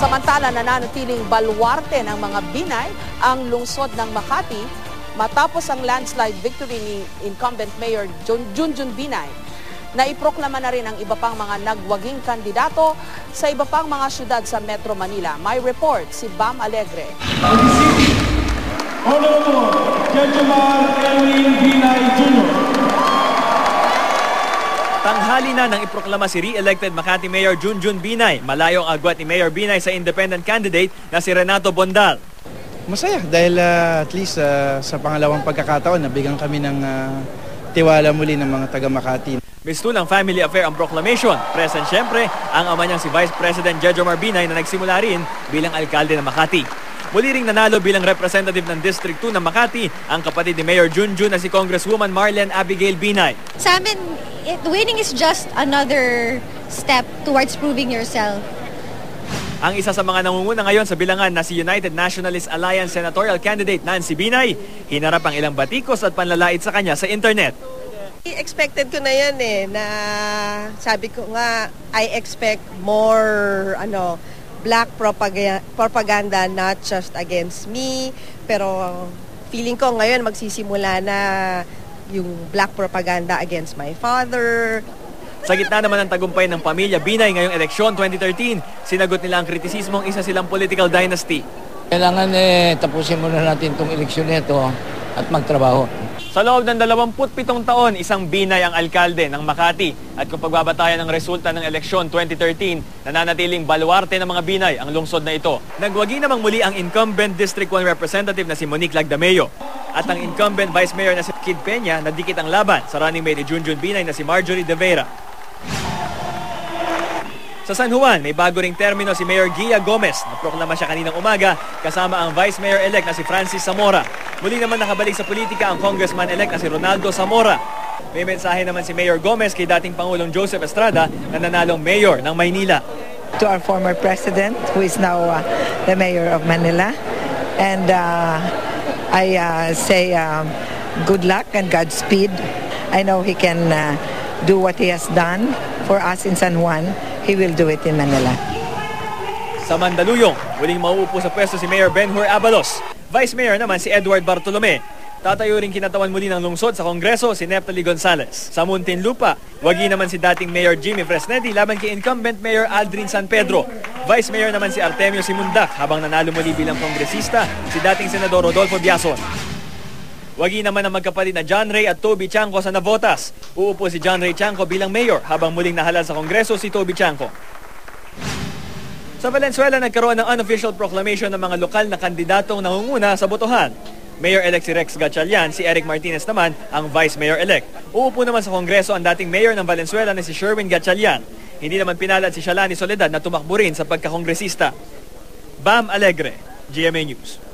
Samantala, nananatiling baluarte ng mga Binay ang lungsod ng Makati matapos ang landslide victory ni incumbent Mayor Junjun Binay. Naiproklama na rin ang iba pang mga nagwaging kandidato sa iba pang mga syudad sa Metro Manila. May report si Bam Alegre. Honorable Jejomar Elwin Binay Jr. Tanghali na nang iproklama si re-elected Makati Mayor Junjun Binay. Malayo ang agwat ni Mayor Binay sa independent candidate na si Renato Bondal. Masaya dahil at least sa pangalawang pagkakataon nabigyan kami ng tiwala muli ng mga taga Makati. Mistulang family affair ang proclamation. Present siyempre ang ama niyang si Vice President Jejomar Binay na nagsimula rin bilang alkalde ng Makati. Muli ring nanalo bilang representative ng District 2 ng Makati ang kapatid ni Mayor Junjun na si Congresswoman Marlene Abigail Binay. Sa amin, winning is just another step towards proving yourself. Ang isa sa mga nangunguna ngayon sa bilangan na si United Nationalist Alliance Senatorial Candidate Nancy Binay, hinarap ang ilang batikos at panlalait sa kanya sa internet. Expected ko na yan na sabi ko nga, I expect more black propaganda not just against me, pero feeling ko ngayon magsisimula na yung black propaganda against my father. Sa gitna naman ng tagumpay ng pamilya Binay ngayong eleksyon 2013, sinagot nila ang kritisismong isa silang political dynasty. Kailangan tapusin muna natin itong eleksyon nito at magtrabaho. Sa loob ng 27 taon, isang Binay ang alkalde ng Makati. At kung pagbabatayan ng resulta ng eleksyon 2013, nananatiling baluarte ng mga Binay ang lungsod na ito. Nagwagi namang muli ang incumbent District 1 representative na si Monique Lagdameo. At ang incumbent Vice Mayor na si Kid Peña na dikit ang laban sa running mate ni Junjun Binay na si Marjorie De Vera. Sa San Juan, may bago ring termino si Mayor Gia Gomez. Naproklama siya kaninang umaga kasama ang Vice Mayor-elect na si Francis Zamora. Muli naman nakabalik sa politika ang Congressman-elect na si Ronaldo Zamora. May mensahe naman si Mayor Gomez kay dating Pangulong Joseph Estrada na nanalong Mayor ng Maynila. To our former President who is now the Mayor of Manila. And I say good luck and Godspeed. I know he can do what he has done for us in San Juan. He will do it in Manila. Sa Mandaluyong, muling mauupo sa pwesto si Mayor Benhur Abalos. Vice Mayor naman si Edward Bartolome. Tatayo rin kinatawan muli ng lungsod sa Kongreso si Neftali Gonzales. Sa Muntinlupa, wagi naman si dating Mayor Jimmy Fresnedi laban kay incumbent Mayor Aldrin San Pedro. Vice Mayor naman si Artemio Simundak habang nanalo muli bilang kongresista si dating Senador Rodolfo Biason. Wagi naman ang magkapatid na John Ray at Toby Chanco sa Navotas. Uupo si John Ray Chanco bilang mayor habang muling nahalal sa Kongreso si Toby Chanco. Sa Valenzuela, nagkaroon ng unofficial proclamation ng mga lokal na kandidatong nangunguna sa botohan. Mayor-elect si Rex Gatchalian, si Eric Martinez naman ang Vice Mayor-elect. Uupo naman sa Kongreso ang dating mayor ng Valenzuela na si Sherwin Gatchalian. Hindi naman pinalad si Shalani Soledad na tumakbo rin sa pagkakongresista. Bam Alegre, GMA News.